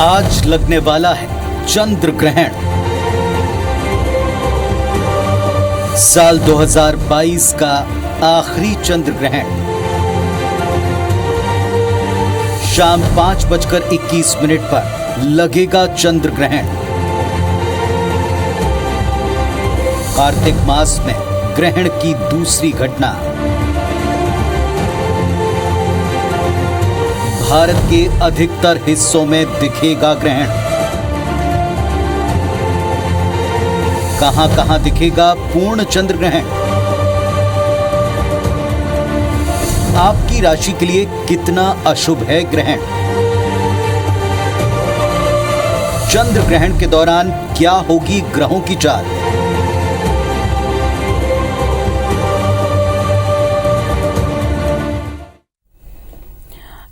आज लगने वाला है चंद्र ग्रहण। साल 2022 का आखिरी चंद्र ग्रहण शाम 5:21 पर लगेगा चंद्र ग्रहण। कार्तिक मास में ग्रहण की दूसरी घटना। भारत के अधिकतर हिस्सों में दिखेगा ग्रहण। कहां-कहां दिखेगा पूर्ण चंद्र ग्रहण? आपकी राशि के लिए कितना अशुभ है ग्रहण? चंद्र ग्रहण के दौरान क्या होगी ग्रहों की चाल?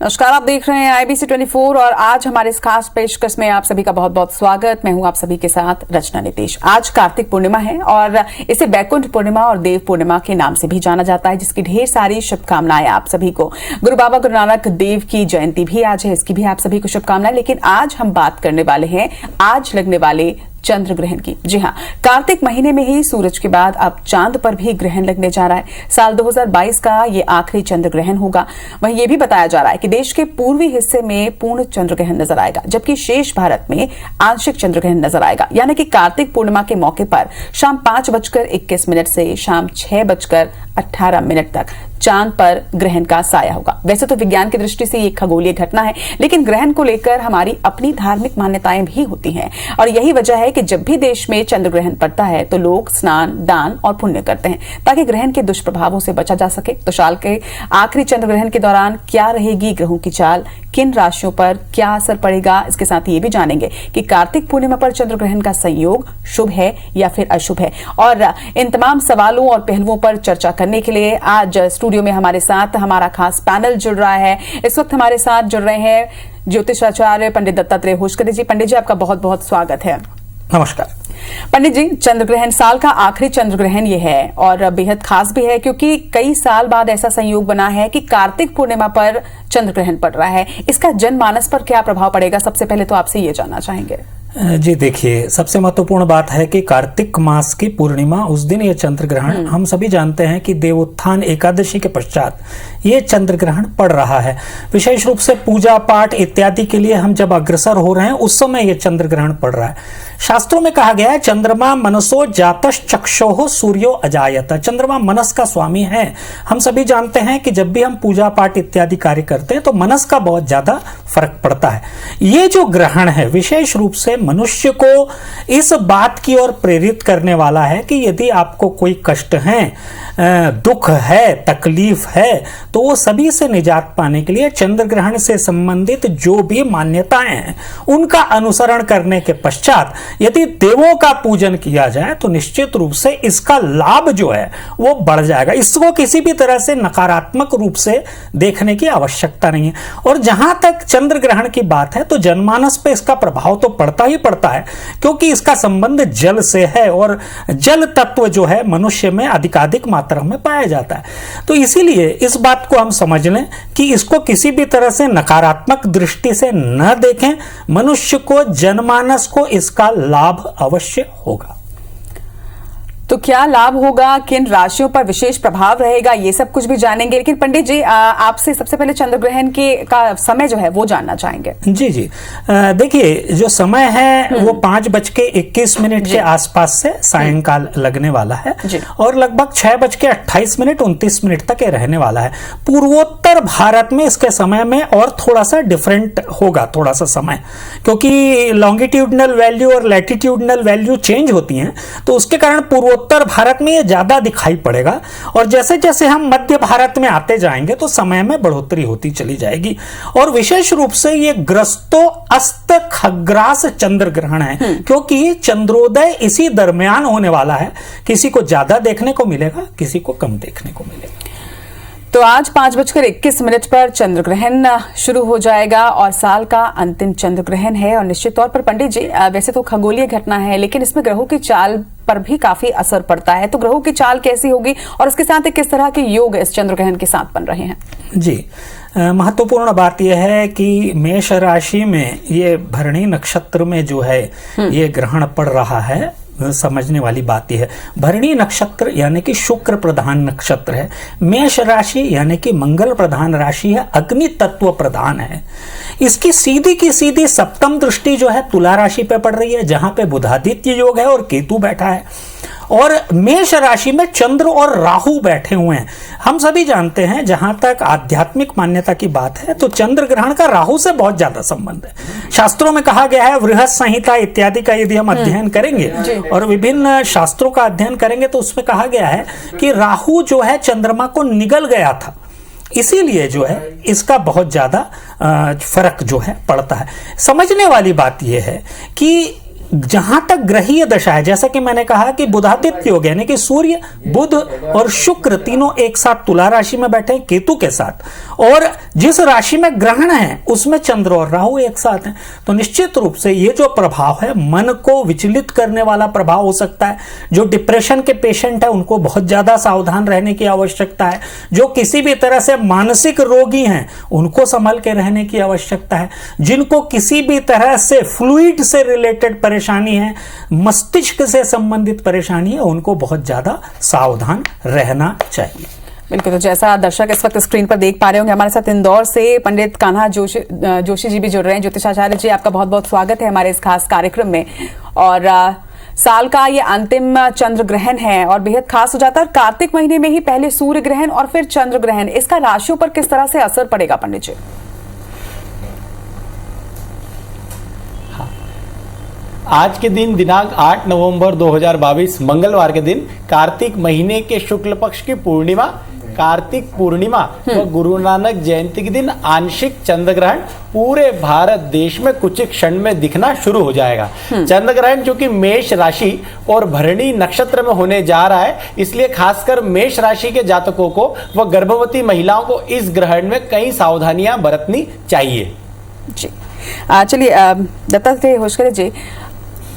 नमस्कार, आप देख रहे हैं IBC 24 और आज हमारे इस खास पेशकश में आप सभी का बहुत बहुत स्वागत। मैं हूं आप सभी के साथ रचना नितेश। आज कार्तिक पूर्णिमा है और इसे बैकुंठ पूर्णिमा और देव पूर्णिमा के नाम से भी जाना जाता है, जिसकी ढेर सारी शुभकामनाएं आप सभी को। गुरु बाबा गुरु नानक देव की जयंती भी आज है, इसकी भी आप सभी को शुभकामनाएं। लेकिन आज हम बात करने वाले हैं आज लगने वाले चंद्र ग्रहण की। जी हां, कार्तिक महीने में ही सूरज के बाद अब चांद पर भी ग्रहण लगने जा रहा है। साल 2022 का ये आखिरी चंद्र ग्रहण होगा। वहीं ये भी बताया जा रहा है कि देश के पूर्वी हिस्से में पूर्ण चंद्र ग्रहण नजर आएगा, जबकि शेष भारत में आंशिक चंद्र ग्रहण नजर आएगा। यानी कि कार्तिक पूर्णिमा के मौके पर शाम 5:21 से शाम 6:18 तक चांद पर ग्रहण का साया होगा। वैसे तो विज्ञान की दृष्टि से ये खगोलीय घटना है, लेकिन ग्रहण को लेकर हमारी अपनी धार्मिक मान्यताएं भी होती हैं और यही वजह है कि जब भी देश में चंद्र ग्रहण पड़ता है तो लोग स्नान, दान और पुण्य करते हैं ताकि ग्रहण के दुष्प्रभावों से बचा जा सके। तो साल के आखिरी चंद्र ग्रहण के दौरान क्या रहेगी ग्रहों की चाल, किन राशियों पर क्या असर पड़ेगा, इसके साथ ये भी जानेंगे कि कार्तिक पूर्णिमा पर चंद्र ग्रहण का संयोग शुभ है या फिर अशुभ है। और इन तमाम सवालों और पहलुओं पर चर्चा करने के लिए आज स्टूडियो में हमारे साथ हमारा खास पैनल जुड़ रहा है। इस वक्त हमारे साथ जुड़ रहे हैं ज्योतिषाचार्य पंडित दत्तात्रेय होशकर जी। पंडित जी, आपका बहुत बहुत स्वागत है। नमस्कार पंडित जी, चंद्र ग्रहण साल का आखिरी चंद्र ग्रहण ये है और बेहद खास भी है क्योंकि कई साल बाद ऐसा संयोग बना है कि कार्तिक पूर्णिमा पर चंद्र ग्रहण पड़ रहा है। इसका जनमानस पर क्या प्रभाव पड़ेगा, सबसे पहले तो आपसे ये जानना चाहेंगे। जी देखिए, सबसे महत्वपूर्ण बात है कि कार्तिक मास की पूर्णिमा उस दिन ये चंद्र ग्रहण, हम सभी जानते हैं कि देवोत्थान एकादशी के पश्चात ये चंद्र ग्रहण पड़ रहा है। विशेष रूप से पूजा पाठ इत्यादि के लिए हम जब अग्रसर हो रहे हैं उस समय ये चंद्र ग्रहण पड़ रहा है। शास्त्रों में कहा गया है चंद्रमा मनसो जातश चक्षोः सूर्यो अजायत। चंद्रमा मनस का स्वामी है। हम सभी जानते हैं कि जब भी हम पूजा पाठ इत्यादि कार्य करते हैं तो मनस का बहुत ज्यादा फर्क पड़ता है। ये जो ग्रहण है विशेष रूप से मनुष्य को इस बात की ओर प्रेरित करने वाला है कि यदि आपको कोई कष्ट है, दुख है, तकलीफ है, तो वो सभी से निजात पाने के लिए चंद्र ग्रहण से संबंधित जो भी मान्यताएं हैं उनका अनुसरण करने के पश्चात यदि देवों का पूजन किया जाए तो निश्चित रूप से इसका लाभ जो है वो बढ़ जाएगा। इसको किसी भी तरह से नकारात्मक रूप से देखने की आवश्यकता नहीं है। और जहां तक चंद्र ग्रहण की बात है तो जनमानस पे इसका प्रभाव तो पड़ता ही पड़ता है, क्योंकि इसका संबंध जल से है और जल तत्व जो है मनुष्य में अधिकाधिक मात्रा में पाया जाता है। तो इसीलिए इस बात को हम समझ लें कि इसको किसी भी तरह से नकारात्मक दृष्टि से न देखें। मनुष्य को, जनमानस को इसका लाभ अवश्य होगा। तो क्या लाभ होगा, किन राशियों पर विशेष प्रभाव रहेगा, ये सब कुछ भी जानेंगे। लेकिन पंडित जी, आपसे सबसे पहले चंद्र ग्रहण का समय जो है वो जानना चाहेंगे। जी जी, देखिए जो समय है वो 5:21 के आसपास से सायंकाल लगने वाला है और लगभग 6:28-29 तक ये रहने वाला है। पूर्वोत्तर भारत में इसके समय में और थोड़ा सा डिफरेंट होगा, थोड़ा सा समय, क्योंकि लॉन्गिट्यूडनल वैल्यू और लैटिट्यूडनल वैल्यू चेंज होती हैं, तो उसके कारण उत्तर भारत में ये ज्यादा दिखाई पड़ेगा और जैसे जैसे हम मध्य भारत में आते जाएंगे तो समय में बढ़ोतरी होती चली जाएगी। और विशेष रूप से ये ग्रस्तो अस्त खग्रास चंद्र ग्रहण है, क्योंकि चंद्रोदय इसी दरमियान होने वाला है। किसी को ज्यादा देखने को मिलेगा, किसी को कम देखने को मिलेगा। तो आज 5:21 पर चंद्र ग्रहण शुरू हो जाएगा और साल का अंतिम चंद्र ग्रहण है। और निश्चित तौर पर पंडित जी, वैसे तो खगोलीय घटना है लेकिन इसमें ग्रहों की चाल पर भी काफी असर पड़ता है। तो ग्रहों की चाल कैसी होगी और उसके साथ किस तरह के योग इस चंद्र ग्रहण के साथ बन रहे हैं? जी महत्वपूर्ण बात यह है कि मेष राशि में ये भरणी नक्षत्र में जो है ये ग्रहण पड़ रहा है। समझने वाली बात यह है, भरणी नक्षत्र यानी कि शुक्र प्रधान नक्षत्र है, मेष राशि यानी कि मंगल प्रधान राशि है, अग्नि तत्व प्रधान है। इसकी सीधी की सीधी सप्तम दृष्टि जो है तुला राशि पे पड़ रही है, जहां पे बुधादित्य योग है और केतु बैठा है, और मेष राशि में चंद्र और राहु बैठे हुए हैं। हम सभी जानते हैं, जहां तक आध्यात्मिक मान्यता की बात है, तो चंद्र ग्रहण का राहु से बहुत ज्यादा संबंध है। शास्त्रों में कहा गया है, बृहत संहिता इत्यादि का यदि हम अध्ययन करेंगे और विभिन्न शास्त्रों का अध्ययन करेंगे तो उसमें कहा गया है कि राहु जो है चंद्रमा को निगल गया था, इसीलिए जो है इसका बहुत ज्यादा फर्क जो है पड़ता है। समझने वाली बात यह है कि जहां तक ग्रहीय दशा है, जैसा कि मैंने कहा कि बुधादित्य योग यानी कि सूर्य, बुध और शुक्र तीनों एक साथ तुला राशि में बैठे हैं केतु के साथ, और जिस राशि में ग्रहण है उसमें चंद्र और राहु एक साथ हैं, तो निश्चित रूप से ये जो प्रभाव है मन को विचलित करने वाला प्रभाव हो सकता है। जो डिप्रेशन के पेशेंट है उनको बहुत ज्यादा सावधान रहने की आवश्यकता है। जो किसी भी तरह से मानसिक रोगी हैं उनको संभल के रहने की आवश्यकता है। जिनको किसी भी तरह से फ्लूइड से रिलेटेड परेशानी है, मस्तिष्क से संबंधित परेशानी है, उनको बहुत ज्यादा सावधान रहना चाहिए। बिल्कुल, तो जैसा दर्शक इस वक्त स्क्रीन पर देख पा रहे होंगे, हमारे साथ इंदौर से पंडित कान्हा जोशी जी भी जुड़ रहे हैं। ज्योतिषाचार्य जी, आपका बहुत बहुत स्वागत है हमारे इस खास कार्यक्रम में। और साल का ये अंतिम चंद्र ग्रहण है और बेहद खास हो जाता है। कार्तिक महीने में ही पहले सूर्य ग्रहण और फिर चंद्र ग्रहण, इसका राशियों पर किस तरह से असर पड़ेगा पंडित जी? आज के दिन दिनांक 8 नवंबर 2022 मंगलवार के दिन कार्तिक महीने के शुक्ल पक्ष की पूर्णिमा, कार्तिक पूर्णिमा व गुरु नानक जयंती के दिन आंशिक चंद्र ग्रहण पूरे भारत देश में कुछ क्षण में दिखना शुरू हो जाएगा। चंद्र ग्रहण जो कि मेष राशि और भरणी नक्षत्र में होने जा रहा है, इसलिए खासकर मेष राशि के जातकों को व गर्भवती महिलाओं को इस ग्रहण में कई सावधानियां बरतनी चाहिए। जी चलिए, दत्तात्रेय होशकर जी,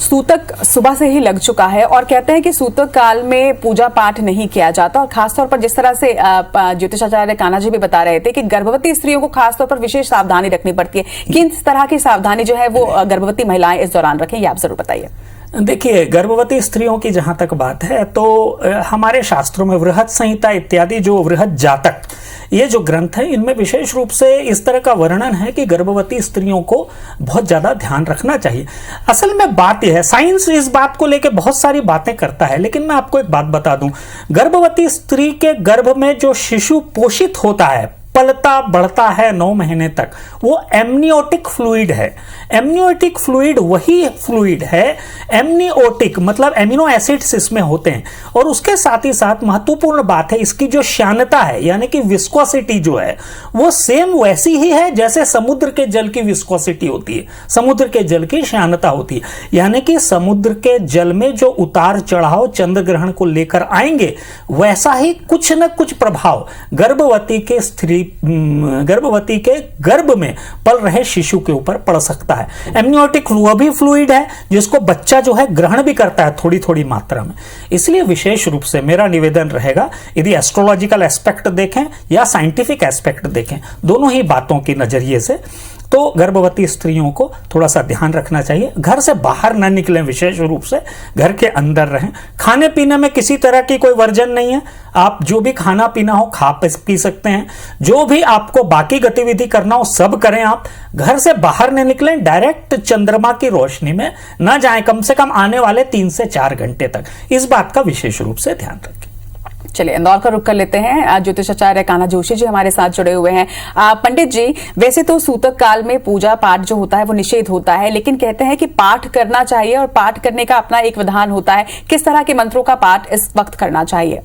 सूतक सुबह से ही लग चुका है और कहते हैं कि सूतक काल में पूजा पाठ नहीं किया जाता, और खासतौर पर जिस तरह से ज्योतिषाचार्य कान्हा जी भी बता रहे थे कि गर्भवती स्त्रियों को खासतौर पर विशेष सावधानी रखनी पड़ती है। किन तरह की सावधानी जो है वो गर्भवती महिलाएं इस दौरान रखें, ये आप जरूर बताइए। देखिए, गर्भवती स्त्रियों की जहां तक बात है तो हमारे शास्त्रों में बृहत संहिता इत्यादि जो बृहत जातक ये जो ग्रंथ है, इनमें विशेष रूप से इस तरह का वर्णन है कि गर्भवती स्त्रियों को बहुत ज्यादा ध्यान रखना चाहिए। असल में बात यह है, साइंस इस बात को लेकर बहुत सारी बातें करता है, लेकिन मैं आपको एक बात बता दूं, गर्भवती स्त्री के गर्भ में जो शिशु पोषित होता है, पलता बढ़ता है 9 महीने तक, वो एमनियोटिक फ्लूइड है। एमनियोटिक फ्लूइड वही फ्लूइड है, एमनियोटिक मतलब एमिनो एसिड्स इसमें होते हैं, और उसके साथ ही साथ महत्वपूर्ण बात है इसकी जो श्यानता है यानी कि विस्कोसिटी जो है वो सेम वैसी ही है जैसे समुद्र के जल की विस्कोसिटी होती है, समुद्र के जल की श्यानता होती है। यानी कि समुद्र के जल में जो उतार चढ़ाव चंद्र ग्रहण को लेकर आएंगे, वैसा ही कुछ न कुछ प्रभाव गर्भवती के गर्भ में पल रहे शिशु के ऊपर पड़ सकता है। एमनियोटिक वह भी फ्लूइड है जिसको बच्चा जो है ग्रहण भी करता है थोड़ी थोड़ी मात्रा में। इसलिए विशेष रूप से मेरा निवेदन रहेगा, यदि एस्ट्रोलॉजिकल एस्पेक्ट देखें या साइंटिफिक एस्पेक्ट देखें, दोनों ही बातों के नजरिए से, तो गर्भवती स्त्रियों को थोड़ा सा ध्यान रखना चाहिए। घर से बाहर न निकलें, विशेष रूप से घर के अंदर रहें। खाने पीने में किसी तरह की कोई वर्जन नहीं है, आप जो भी खाना पीना हो खा पी सकते हैं। जो भी आपको बाकी गतिविधि करना हो सब करें। आप घर से बाहर न निकलें, डायरेक्ट चंद्रमा की रोशनी में न जाएं, कम से कम आने वाले 3 से 4 घंटे तक। इस बात का विशेष रूप से ध्यान रखें। चलिए, इंदौर का रुख कर लेते हैं। ज्योतिषाचार्य कान्हा जोशी जी हमारे साथ जुड़े हुए हैं। पंडित जी, वैसे तो सूतक काल में पूजा पाठ जो होता है वो निषेध होता है, लेकिन कहते हैं कि पाठ करना चाहिए और पाठ करने का अपना एक विधान होता है। किस तरह के मंत्रों का पाठ इस वक्त करना चाहिए?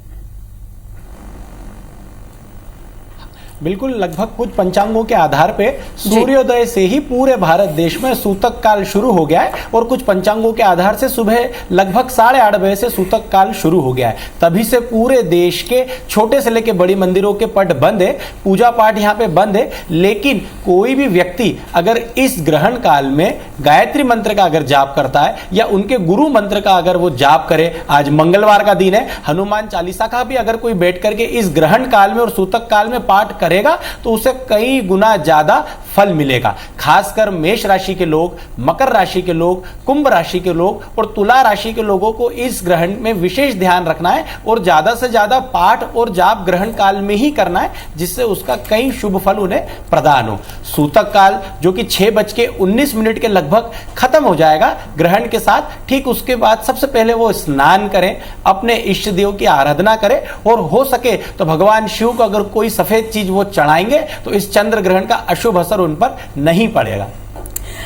बिल्कुल, लगभग कुछ पंचांगों के आधार पे सूर्योदय से ही पूरे भारत देश में सूतक काल शुरू हो गया है, और कुछ पंचांगों के आधार से सुबह लगभग 8:30 बजे से सूतक काल शुरू हो गया है। तभी से पूरे देश के छोटे से लेकर बड़ी मंदिरों के पट बंद है, पूजा पाठ यहाँ पे बंद है। लेकिन कोई भी व्यक्ति अगर इस ग्रहण काल में गायत्री मंत्र का अगर जाप करता है या उनके गुरु मंत्र का अगर वो जाप करे, आज मंगलवार का दिन है, हनुमान चालीसा का भी अगर कोई बैठ करके इस ग्रहण काल में और सूतक काल में पाठ करे करेगा तो उसे कई गुना ज्यादा फल मिलेगा। खासकर मेष राशि के लोग, मकर राशि के लोग, कुंभ राशि के लोग और तुला राशि के लोगों को इस ग्रहण में विशेष ध्यान रखना है और ज्यादा से ज्यादा पाठ और जाप ग्रहण काल में ही करना है, जिससे उसका कई शुभ फल उन्हें प्रदान हो। सूतक काल जो कि 6:19 के लगभग खत्म हो जाएगा ग्रहण के साथ, ठीक उसके बाद सबसे पहले वो स्नान करें, अपने इष्ट देव की आराधना करें और हो सके तो भगवान शिव को अगर कोई सफेद चीज वो चढ़ाएंगे तो इस चंद्र ग्रहण का अशुभ असर उन पर नहीं पड़ेगा।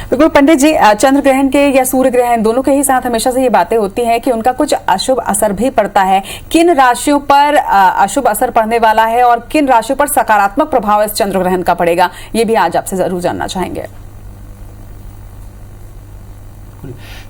बिल्कुल पंडित जी, चंद्र ग्रहण के या सूर्य ग्रहण दोनों के ही साथ हमेशा से ये बातें होती हैं कि उनका कुछ अशुभ असर भी पड़ता है। किन राशियों पर अशुभ असर पड़ने वाला है और किन राशियों पर सकारात्मक प्रभाव इस चंद्र ग्रहण का पड़ेगा, ये भी आज आपसे जरूर जानना चाहेंगे।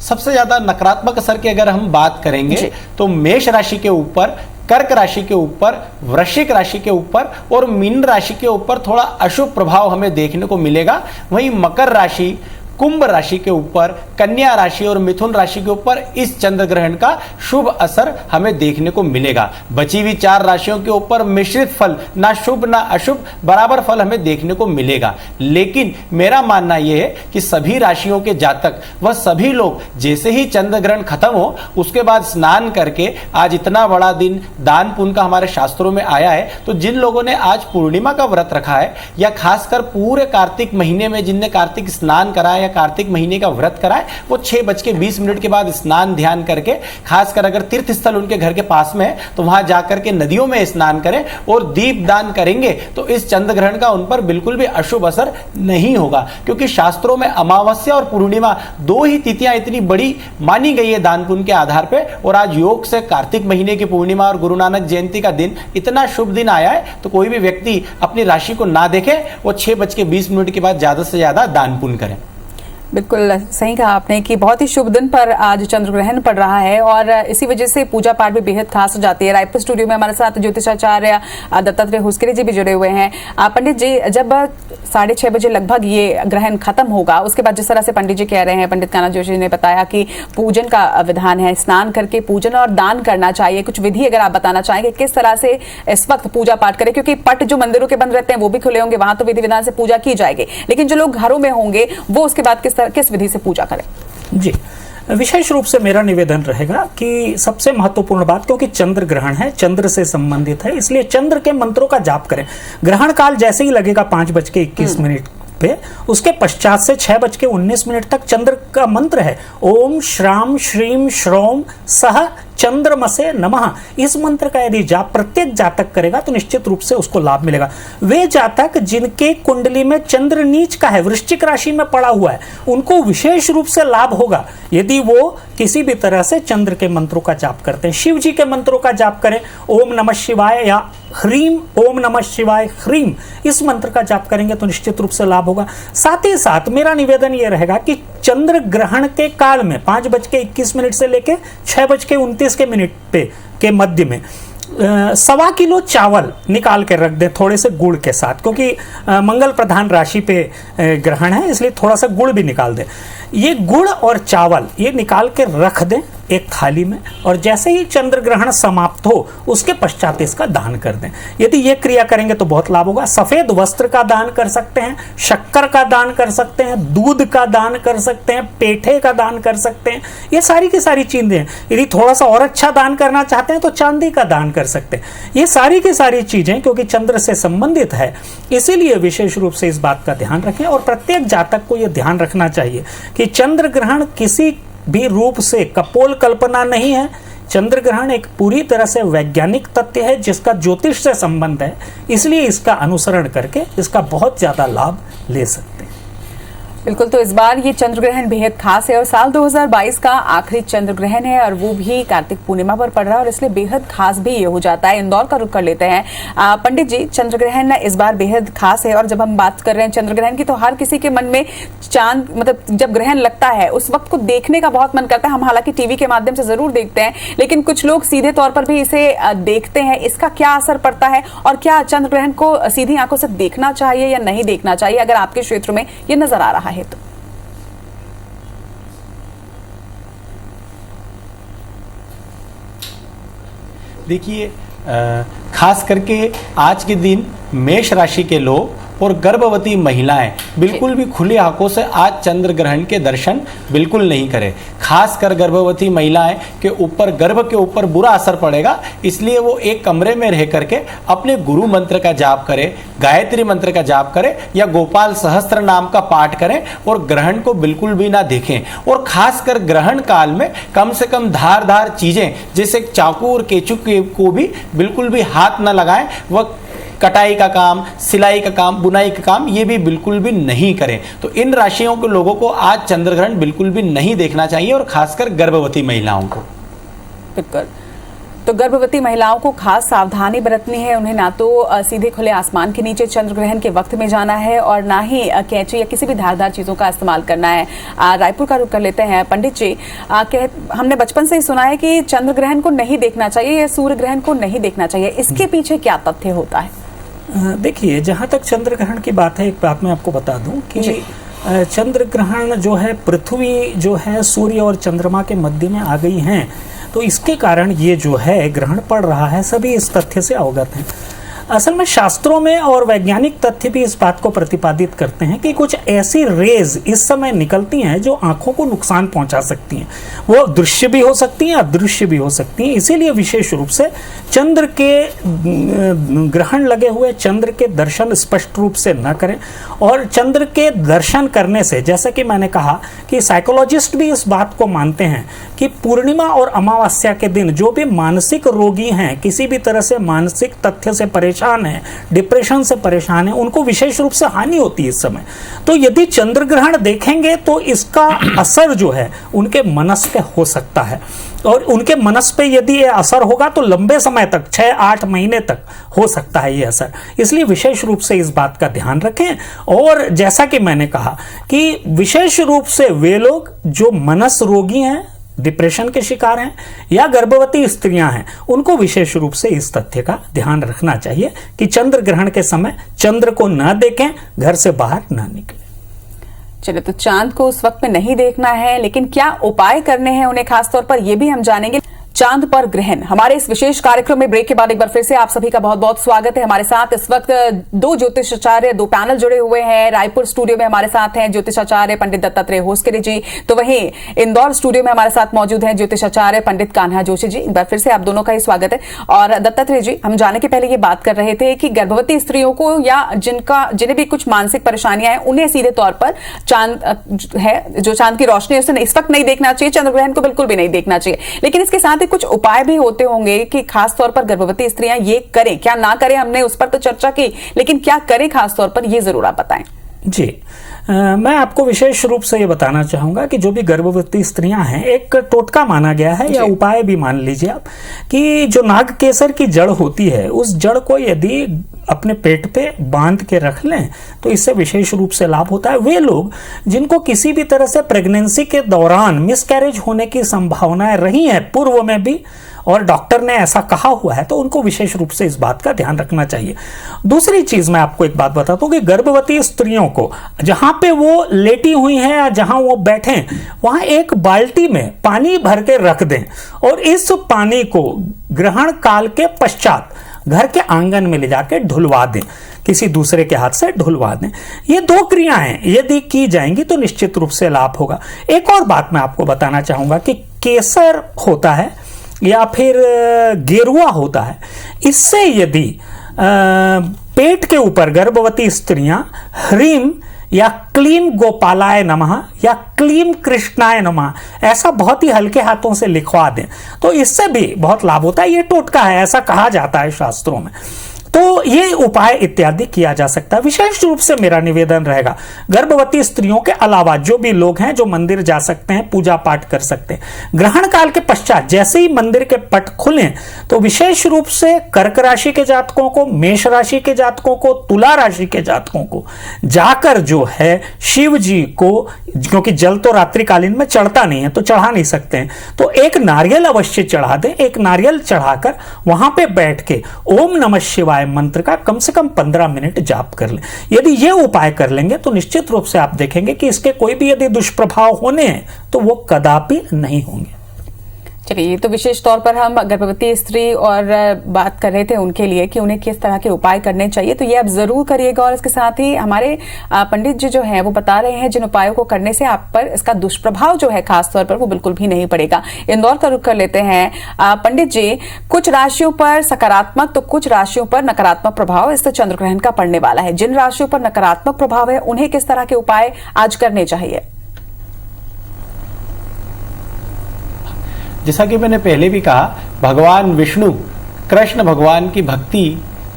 सबसे ज्यादा नकारात्मक असर की अगर हम बात करेंगे तो मेष राशि के ऊपर, कर्क राशि के ऊपर, वृश्चिक राशि के ऊपर और मीन राशि के ऊपर थोड़ा अशुभ प्रभाव हमें देखने को मिलेगा। वहीं मकर राशि, कुंभ राशि के ऊपर, कन्या राशि और मिथुन राशि के ऊपर इस चंद्र ग्रहण का शुभ असर हमें देखने को मिलेगा। बची हुई 4 राशियों के ऊपर मिश्रित फल, ना शुभ ना अशुभ, बराबर फल हमें देखने को मिलेगा। लेकिन मेरा मानना यह है कि सभी राशियों के जातक व सभी लोग जैसे ही चंद्र ग्रहण खत्म हो उसके बाद स्नान करके, आज इतना बड़ा दिन दान पुण्य का हमारे शास्त्रों में आया है, तो जिन लोगों ने आज पूर्णिमा का व्रत रखा है या खासकर पूरे कार्तिक महीने में जिनने कार्तिक स्नान करा है, कार्तिक महीने का व्रत कराए, वो 6:20 के बाद स्नान ध्यान करके, खासकर अगर तीर्थ स्थल उनके घर के पास में है तो वहां जाकर के नदियों में स्नान करें और दीप दान करेंगे तो इस चंद्र ग्रहण का उन पर बिल्कुल भी अशुभ असर नहीं होगा। क्योंकि शास्त्रों में अमावस्या और पूर्णिमा 2 ही तिथियां इतनी बड़ी मानी गई है दान पुण्य के आधार पर, और आज योग से कार्तिक महीने की पूर्णिमा और गुरु नानक जयंती का दिन इतना शुभ दिन आया है, तो कोई भी व्यक्ति अपनी राशि को ना देखे, वो 6:20 के बाद ज्यादा से ज्यादा दान पुण्य करें। बिल्कुल सही कहा आपने कि बहुत ही शुभ दिन पर आज चंद्र ग्रहण पड़ रहा है और इसी वजह से पूजा पाठ भी बेहद खास हो जाती है। रायपुर स्टूडियो में हमारे साथ ज्योतिषाचार्य दत्तात्रेय हुस्करी जी भी जुड़े हुए हैं। पंडित जी, जब 6:30 बजे लगभग ये ग्रहण खत्म होगा, उसके बाद जिस तरह से पंडित जी कह रहे हैं, पंडित कान्हा जोशी ने बताया कि पूजन का विधान है, स्नान करके पूजन और दान करना चाहिए। कुछ विधि अगर आप बताना चाहेंगे किस तरह से इस वक्त पूजा पाठ करें, क्योंकि पट जो मंदिरों के बंद रहते हैं वो भी खुले होंगे, वहां तो विधि विधान से पूजा की जाएगी, लेकिन जो लोग घरों में होंगे वो उसके बाद किस विधि से पूजा करें? जी, विशेष रूप से मेरा निवेदन रहेगा कि सबसे महत्वपूर्ण बात, क्योंकि चंद्र ग्रहण है, चंद्र से संबंधित है, इसलिए चंद्र के मंत्रों का जाप करें। ग्रहण काल जैसे ही लगेगा 5:21 पे, उसके पश्चात से 6:19 तक चंद्र का मंत्र है ओम श्राम श्रीम श्रोम सह चंद्रमसे नमः। इस मंत्र का यदि जाप प्रत्येक जातक करेगा तो निश्चित रूप से उसको लाभ मिलेगा। वे जातक जिनके कुंडली में चंद्र नीच का है, वृश्चिक राशि में पड़ा हुआ है, उनको विशेष रूप से लाभ होगा यदि वो किसी भी तरह से चंद्र के मंत्रों का जाप करते हैं। शिव जी के मंत्रों का जाप करें, ओम नमः शिवाय या ह्रीम ओम नमः शिवाय ह्रीम, इस मंत्र का जाप करेंगे तो निश्चित रूप से लाभ होगा। साथ ही साथ मेरा निवेदन यह रहेगा कि चंद्र ग्रहण के काल में 5:21 से लेकर 6:29 पे के मध्य में 1.25 किलो चावल निकाल के रख दें थोड़े से गुड़ के साथ, क्योंकि मंगल प्रधान राशि पे ग्रहण है, इसलिए थोड़ा सा गुड़ भी निकाल दें। ये गुड़ और चावल ये निकाल के रख दें एक थाली में, और जैसे ही चंद्र ग्रहण समाप्त हो उसके पश्चात इसका दान कर दें। यदि ये क्रिया करेंगे तो बहुत लाभ होगा। सफेद वस्त्र का दान कर सकते हैं, शक्कर का दान कर सकते हैं, दूध का दान कर सकते हैं, पेठे का दान कर सकते हैं, ये सारी की सारी चीजें। यदि थोड़ा सा और अच्छा दान करना चाहते हैं तो चांदी का दान कर सकते हैं। ये सारी की सारी चीजें क्योंकि चंद्र से संबंधित है, इसीलिए विशेष रूप से इस बात का ध्यान रखें। और प्रत्येक जातक को यह ध्यान रखना चाहिए कि चंद्र ग्रहण किसी भी रूप से कपोल कल्पना नहीं है। चंद्र ग्रहण एक पूरी तरह से वैज्ञानिक तथ्य है जिसका ज्योतिष से संबंध है, इसलिए इसका अनुसरण करके इसका बहुत ज्यादा लाभ ले सकते हैं। बिल्कुल, तो इस बार ये चंद्र ग्रहण बेहद खास है और साल 2022 का आखिरी चंद्र ग्रहण है और वो भी कार्तिक पूर्णिमा पर पड़ रहा है और इसलिए बेहद खास भी ये हो जाता है। इंदौर का रुख कर लेते हैं। पंडित जी, चंद्र ग्रहण इस बार बेहद खास है और जब हम बात कर रहे हैं चंद्र ग्रहण की तो हर किसी के मन में चांद, मतलब जब ग्रहण लगता है उस वक्त को देखने का बहुत मन करता है। हम हालांकि टीवी के माध्यम से जरूर देखते हैं, लेकिन कुछ लोग सीधे तौर पर भी इसे देखते हैं। इसका क्या असर पड़ता है और क्या चंद्र ग्रहण को सीधी आंखों से देखना चाहिए या नहीं देखना चाहिए, अगर आपके क्षेत्र में ये नजर आ रहा है तो? देखिए, खास करके आज के दिन मेष राशि के लोग और गर्भवती महिलाएं बिल्कुल भी खुली आंखों से आज चंद्र ग्रहण के दर्शन बिल्कुल नहीं करें। खासकर गर्भवती महिलाएं के ऊपर, गर्भ के ऊपर बुरा असर पड़ेगा, इसलिए वो एक कमरे में रह करके अपने गुरु मंत्र का जाप करें, गायत्री मंत्र का जाप करें या गोपाल सहस्त्र नाम का पाठ करें और ग्रहण को बिल्कुल भी ना देखें। और खासकर ग्रहण काल में कम से कम धारदार चीजें जैसे चाकू और केचू को भी बिल्कुल भी हाथ न लगाएं। वह कटाई का काम, सिलाई का काम, बुनाई का काम ये भी बिल्कुल भी नहीं करें। तो इन राशियों के लोगों को आज चंद्रग्रहण बिल्कुल भी नहीं देखना चाहिए और खासकर गर्भवती महिलाओं को। बिल्कुल। तो गर्भवती महिलाओं को खास सावधानी बरतनी है। उन्हें ना तो सीधे खुले आसमान के नीचे चंद्र ग्रहण के वक्त में जाना है और ना ही कैंची या किसी भी धारदार चीजों का इस्तेमाल करना है। रायपुर का रुख कर लेते हैं। पंडित जी, हमने बचपन से ही सुना है कि चंद्र ग्रहण को नहीं देखना चाहिए या सूर्य ग्रहण को नहीं देखना चाहिए, इसके पीछे क्या तथ्य होता है? देखिए, जहाँ तक चंद्र ग्रहण की बात है, एक बात मैं आपको बता दूं कि चंद्र ग्रहण जो है, पृथ्वी जो है सूर्य और चंद्रमा के मध्य में आ गई हैं, तो इसके कारण ये जो है ग्रहण पड़ रहा है। सभी इस तथ्य से अवगत हैं। असल में शास्त्रों में और वैज्ञानिक तथ्य भी इस बात को प्रतिपादित करते हैं कि कुछ ऐसी रेज इस समय निकलती हैं जो आंखों को नुकसान पहुंचा सकती हैं। वो दृश्य भी हो सकती हैं, अदृश्य भी हो सकती हैं। इसीलिए विशेष रूप से चंद्र के ग्रहण लगे हुए चंद्र के दर्शन स्पष्ट रूप से न करें। और चंद्र के दर्शन करने से, जैसा कि मैंने कहा कि साइकोलॉजिस्ट भी इस बात को मानते हैं कि पूर्णिमा और अमावस्या के दिन जो भी मानसिक रोगी हैं, किसी भी तरह से मानसिक तथ्य से परेशान है, डिप्रेशन से परेशान है, उनको विशेष रूप से हानि होती है इस समय। तो यदि चंद्र ग्रहण देखेंगे तो इसका असर जो है उनके मनस पे हो सकता है। और उनके मनस पे यदि ये असर होगा तो लंबे समय तक, 6-8 महीने तक हो सकता है ये असर। इसलिए विशेष रूप से इस बात का ध्यान रखें। और जैसा कि मैंने कहा कि विशेष रूप से वे लोग जो मनस रोगी हैं, डिप्रेशन के शिकार हैं या गर्भवती स्त्रियां हैं, उनको विशेष रूप से इस तथ्य का ध्यान रखना चाहिए कि चंद्र ग्रहण के समय चंद्र को न देखें, घर से बाहर न निकलें। चलिए, तो चांद को उस वक्त में नहीं देखना है, लेकिन क्या उपाय करने हैं उन्हें खासतौर पर ये भी हम जानेंगे। चांद पर ग्रहण, हमारे इस विशेष कार्यक्रम में ब्रेक के बाद एक बार फिर से आप सभी का बहुत बहुत स्वागत है। हमारे साथ इस वक्त 2 ज्योतिषाचार्य, 2 पैनल जुड़े हुए हैं। रायपुर स्टूडियो में हमारे साथ हैं ज्योतिषाचार्य पंडित दत्तात्रेय होसकरे जी, तो वहीं इंदौर स्टूडियो में हमारे साथ मौजूद हैं ज्योतिषाचार्य पंडित कान्हा जोशी जी। एक बार फिर से आप दोनों का ही स्वागत है। और दत्तात्रेय जी, हम जाने के पहले ये बात कर रहे थे कि गर्भवती स्त्रियों को या जिन्हें भी कुछ मानसिक परेशानियां हैं, उन्हें सीधे तौर पर चांद है, जो चांद की रोशनी है, उसे इस वक्त नहीं देखना चाहिए, चंद्र ग्रहण को बिल्कुल भी नहीं देखना चाहिए। लेकिन इसके साथ ही कुछ उपाय भी होते होंगे कि खास तौर पर गर्भवती स्त्रियां ये करें, क्या ना करें, हमने उस पर तो चर्चा की, लेकिन क्या करें खास तौर पर, ये जरूर आप बताएं। जी, मैं आपको विशेष रूप से ये बताना चाहूंगा कि जो भी गर्भवती स्त्रियां हैं, एक टोटका माना गया है या उपाय भी मान लीजिए आप, कि जो नाग केसर की जड़ होती है, उस जड़ को यदि अपने पेट पे बांध के रख लें तो इससे विशेष रूप से लाभ होता है। वे लोग जिनको किसी भी तरह से प्रेगनेंसी के दौरान मिसकैरेज होने की संभावनाएं रही हैं पूर्व में भी, और डॉक्टर ने ऐसा कहा हुआ है, तो उनको विशेष रूप से इस बात का ध्यान रखना चाहिए। दूसरी चीज मैं आपको एक बात बताता हूं कि गर्भवती स्त्रियों को जहां पे वो लेटी हुई हैं या जहां वो बैठे, वहां एक बाल्टी में पानी भर के रख दें और इस पानी को ग्रहण काल के पश्चात घर के आंगन में ले जाकर धुलवा दें, किसी दूसरे के हाथ से धुलवा दें। ये 2 क्रियाएं यदि की जाएंगी तो निश्चित रूप से लाभ होगा। एक और बात मैं आपको बताना चाहूंगा कि केसर होता है या फिर गेरुआ होता है, इससे यदि पेट के ऊपर गर्भवती स्त्रियां ह्रीम या क्लीम गोपालाय नमः या क्लीम कृष्णाय नमः ऐसा बहुत ही हल्के हाथों से लिखवा दें तो इससे भी बहुत लाभ होता है। ये टोटका है, ऐसा कहा जाता है शास्त्रों में। तो ये उपाय इत्यादि किया जा सकता है। विशेष रूप से मेरा निवेदन रहेगा, गर्भवती स्त्रियों के अलावा जो भी लोग हैं जो मंदिर जा सकते हैं, पूजा पाठ कर सकते हैं, ग्रहण काल के पश्चात जैसे ही मंदिर के पट खुलें तो विशेष रूप से कर्क राशि के जातकों को, मेष राशि के जातकों को, तुला राशि के जातकों को जाकर जो है शिव जी को, क्योंकि जल तो रात्रिकालीन में चढ़ता नहीं है तो चढ़ा नहीं सकते हैं, तो एक नारियल अवश्य चढ़ा दें। एक नारियल चढ़ाकर वहां पे बैठ के ओम नमः शिवाय मंत्र का कम से कम 15 मिनट जाप कर लें। यदि ये उपाय कर लेंगे तो निश्चित रूप से आप देखेंगे कि इसके कोई भी यदि दुष्प्रभाव होने हैं तो वो कदापि नहीं होंगे। चलिए, ये तो विशेष तौर पर हम गर्भवती स्त्री और बात कर रहे थे उनके लिए कि उन्हें किस तरह के उपाय करने चाहिए, तो ये आप जरूर करिएगा। और इसके साथ ही हमारे पंडित जी जो हैं वो बता रहे हैं जिन उपायों को करने से आप पर इसका दुष्प्रभाव जो है खास तौर पर वो बिल्कुल भी नहीं पड़ेगा। इंदौर का रुख कर लेते हैं पंडित जी। कुछ राशियों पर सकारात्मक तो कुछ राशियों पर नकारात्मक प्रभाव इस चंद्र ग्रहण का पड़ने वाला है। जिन राशियों पर नकारात्मक प्रभाव है उन्हें किस तरह के उपाय आज करने चाहिए? जैसा कि मैंने पहले भी कहा, भगवान विष्णु कृष्ण भगवान की भक्ति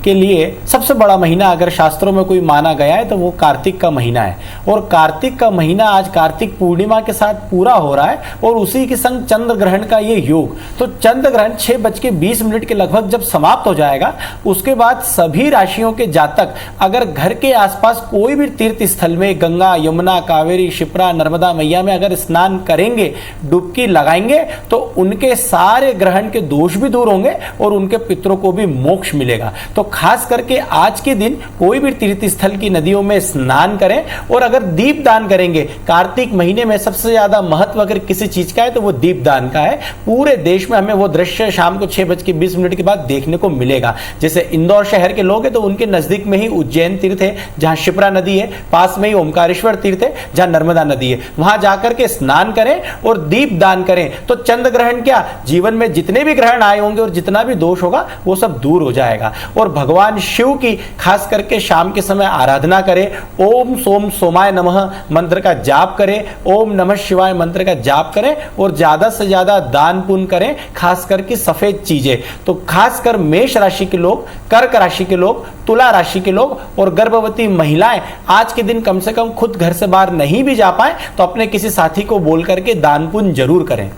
के लिए सबसे बड़ा महीना अगर शास्त्रों में कोई माना गया है तो वो कार्तिक का महीना है। और कार्तिक का महीना आज कार्तिक पूर्णिमा के साथ पूरा हो रहा है और उसी के संग चंद्र ग्रहण का ये योग। तो चंद्र ग्रहण 6:20 के लगभग जब समाप्त हो जाएगा, उसके बाद सभी राशियों के जातक अगर घर के आसपास कोई भी तीर्थ स्थल में गंगा, यमुना, कावेरी, क्षिप्रा, नर्मदा मैया में अगर स्नान करेंगे, डुबकी लगाएंगे, तो उनके सारे ग्रहण के दोष भी दूर होंगे और उनके पितरों को भी मोक्ष मिलेगा। तो खास करके आज के दिन कोई भी तीर्थ स्थल की नदियों में स्नान करें और अगर दीप दान करेंगे, कार्तिक महीने में सबसे ज्यादा महत्व अगर किसी चीज का है तो वो दीप दान का है। पूरे देश में हमें वो दृश्य शाम को 6:20 के बाद देखने को मिलेगा। जैसे इंदौर शहर के लोग हैं तो उनके नजदीक में ही उज्जैन तीर्थ है जहां शिप्रा नदी है, पास में ही ओमकारेश्वर तीर्थ है जहां नर्मदा नदी है, वहां जाकर के स्नान करें और दीप दान करें। तो चंद्र ग्रहण क्या, जीवन में जितने भी ग्रहण आए होंगे और जितना भी दोष होगा वो सब दूर हो जाएगा। और भगवान शिव की खास करके शाम के समय आराधना करें। ओम सोम सोमाय नमः मंत्र का जाप करें, ओम नमः शिवाय मंत्र का जाप करें और ज्यादा से ज्यादा दान पुण्य करें, खास करके सफेद चीजें। तो खासकर मेष राशि के लोग, कर्क राशि के लोग, तुला राशि के लोग और गर्भवती महिलाएं आज के दिन कम से कम खुद घर से बाहर नहीं भी जा पाए तो अपने किसी साथी को बोल करके दान पुण्य जरूर करें।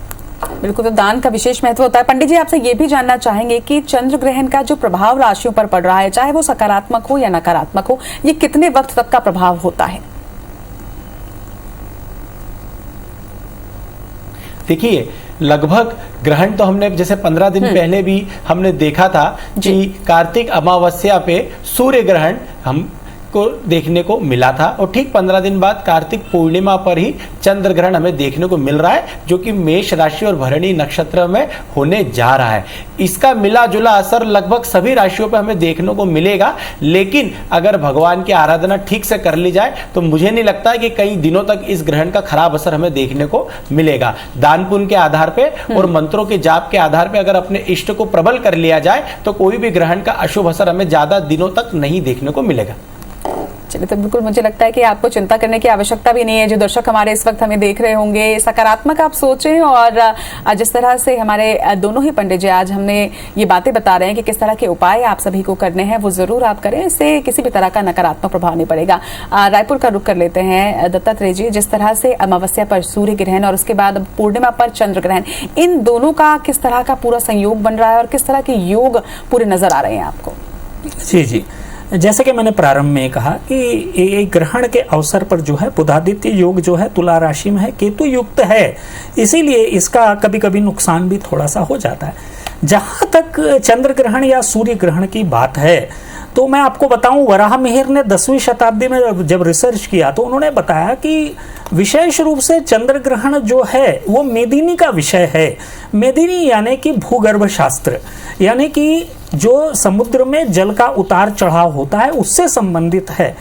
बिल्कुल, तो दान का विशेष महत्व होता है। पंडित जी, आपसे ये भी जानना चाहेंगे कि चंद्र ग्रहण का जो प्रभाव राशियों पर पड़ रहा है, चाहे वो सकारात्मक हो या नकारात्मक हो, ये कितने वक्त तक का प्रभाव होता है? देखिए, लगभग ग्रहण तो हमने जैसे 15 दिन पहले भी हमने देखा था कि कार्तिक अमावस्या पे सूर्य ग्रहण हम को देखने को मिला था और ठीक 15 दिन बाद कार्तिक पूर्णिमा पर ही चंद्र ग्रहण हमें देखने को मिल रहा है, जो कि मेष राशि और भरणी नक्षत्र में होने जा रहा है। इसका मिला जुला असर लगभग सभी राशियों पर हमें देखने को मिलेगा, लेकिन अगर भगवान की आराधना ठीक से कर ली जाए तो मुझे नहीं लगता कि कई दिनों तक इस ग्रहण का खराब असर हमें देखने को मिलेगा। दान पुण्य के आधार पे और मंत्रों के जाप के आधार पे अगर अपने इष्ट को प्रबल कर लिया जाए तो कोई भी ग्रहण का अशुभ असर हमें ज्यादा दिनों तक नहीं देखने को मिलेगा। चलिए, तो बिल्कुल मुझे लगता है कि आपको चिंता करने की आवश्यकता भी नहीं है। जो दर्शक हमारे इस वक्त हमें देख रहे होंगे, सकारात्मक आप सोचें और जिस तरह से हमारे दोनों ही पंडित जी आज हमने ये बातें बता रहे हैं कि किस तरह के उपाय आप सभी को करने हैं, वो जरूर आप करें। इससे किसी भी तरह का नकारात्मक प्रभाव नहीं पड़ेगा। रायपुर का रुख कर लेते हैं दत्तात्रेय जी। जिस तरह से अमावस्या पर सूर्य ग्रहण और उसके बाद पूर्णिमा पर चंद्र ग्रहण, इन दोनों का किस तरह का पूरा संयोग बन रहा है और किस तरह के योग पूरे नजर आ रहे हैं आपको? जी, जैसे कि मैंने प्रारंभ में कहा कि ये ग्रहण के अवसर पर जो है बुधादित्य योग जो है तुला राशि में है, केतु युक्त है, इसीलिए इसका कभी कभी नुकसान भी थोड़ा सा हो जाता है। जहां तक चंद्र ग्रहण या सूर्य ग्रहण की बात है तो मैं आपको बताऊं, वराह मिहिर ने 10वीं शताब्दी में जब रिसर्च किया तो उन्होंने बताया कि विशेष रूप से चंद्र ग्रहण जो है वो मेदिनी का विषय है। मेदिनी यानी कि भूगर्भ शास्त्र, यानी कि जो समुद्र में जल का उतार चढ़ाव होता है उससे संबंधित है।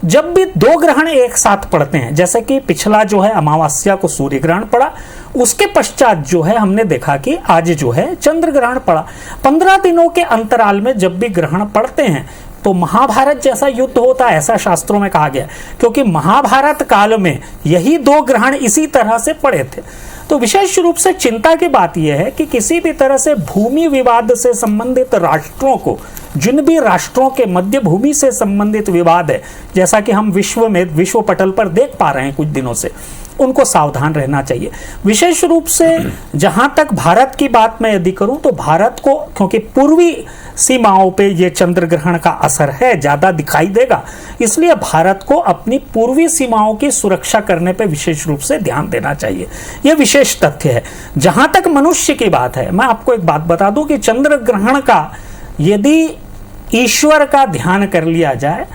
जब भी दो ग्रहण एक साथ पड़ते हैं, जैसे कि पिछला जो है अमावस्या को सूर्य ग्रहण पड़ा, उसके पश्चात जो है हमने देखा कि आज जो है चंद्र ग्रहण पड़ा। 15 दिनों के अंतराल में जब भी ग्रहण पड़ते हैं तो महाभारत जैसा युद्ध होता है, ऐसा शास्त्रों में कहा गया, क्योंकि महाभारत काल में यही दो ग्रहण इसी तरह से पड़े थे। तो विशेष रूप से चिंता की बात यह है कि किसी भी तरह से भूमि विवाद से संबंधित राष्ट्रों को, जिन भी राष्ट्रों के मध्य भूमि से संबंधित विवाद है, जैसा कि हम विश्व पटल पर देख पा रहे हैं कुछ दिनों से, उनको सावधान रहना चाहिए। विशेष रूप से जहां तक भारत की बात मैं यदि करूं तो भारत को, क्योंकि पूर्वी सीमाओं पे ये चंद्र ग्रहण का असर है, ज्यादा दिखाई देगा, इसलिए भारत को अपनी पूर्वी सीमाओं की सुरक्षा करने पे विशेष रूप से ध्यान देना चाहिए। यह विशेष तथ्य है। जहां तक मनुष्य की बात है, मैं आपको एक बात बता दूं कि चंद्र ग्रहण का यदि ईश्वर का ध्यान कर लिया जाए,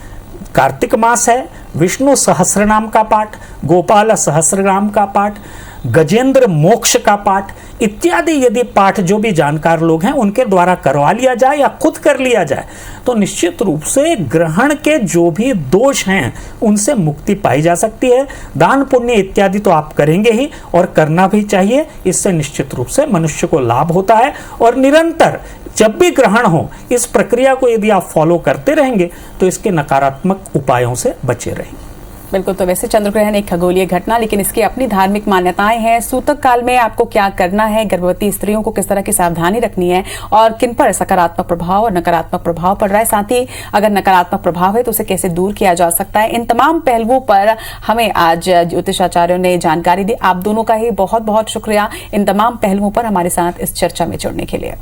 कार्तिक मास है, विष्णु सहस्रनाम का पाठ, गोपाल सहस्रनाम का पाठ, गजेंद्र मोक्ष का पाठ इत्यादि यदि पाठ जो भी जानकार लोग हैं उनके द्वारा करवा लिया जाए या खुद कर लिया जाए तो निश्चित रूप से ग्रहण के जो भी दोष हैं उनसे मुक्ति पाई जा सकती है। दान पुण्य इत्यादि तो आप करेंगे ही और करना भी चाहिए, इससे निश्चित रूप से मनुष्य को लाभ होता है। और निरंतर जब भी ग्रहण हो इस प्रक्रिया को यदि आप फॉलो करते रहेंगे तो इसके नकारात्मक उपायों से बचे रहेंगे। बिल्कुल। तो वैसे चंद्र ग्रहण एक खगोलीय घटना, लेकिन इसकी अपनी धार्मिक मान्यताएं हैं। सूतक काल में आपको क्या करना है, गर्भवती स्त्रियों को किस तरह की सावधानी रखनी है और किन पर सकारात्मक प्रभाव और नकारात्मक प्रभाव पड़ रहा है, साथ ही अगर नकारात्मक प्रभाव है तो उसे कैसे दूर किया जा सकता है, इन तमाम पहलुओं पर हमें आज ज्योतिषाचार्यों ने जानकारी दी। आप दोनों का ही बहुत बहुत शुक्रिया इन तमाम पहलुओं पर हमारे साथ इस चर्चा में जुड़ने के लिए।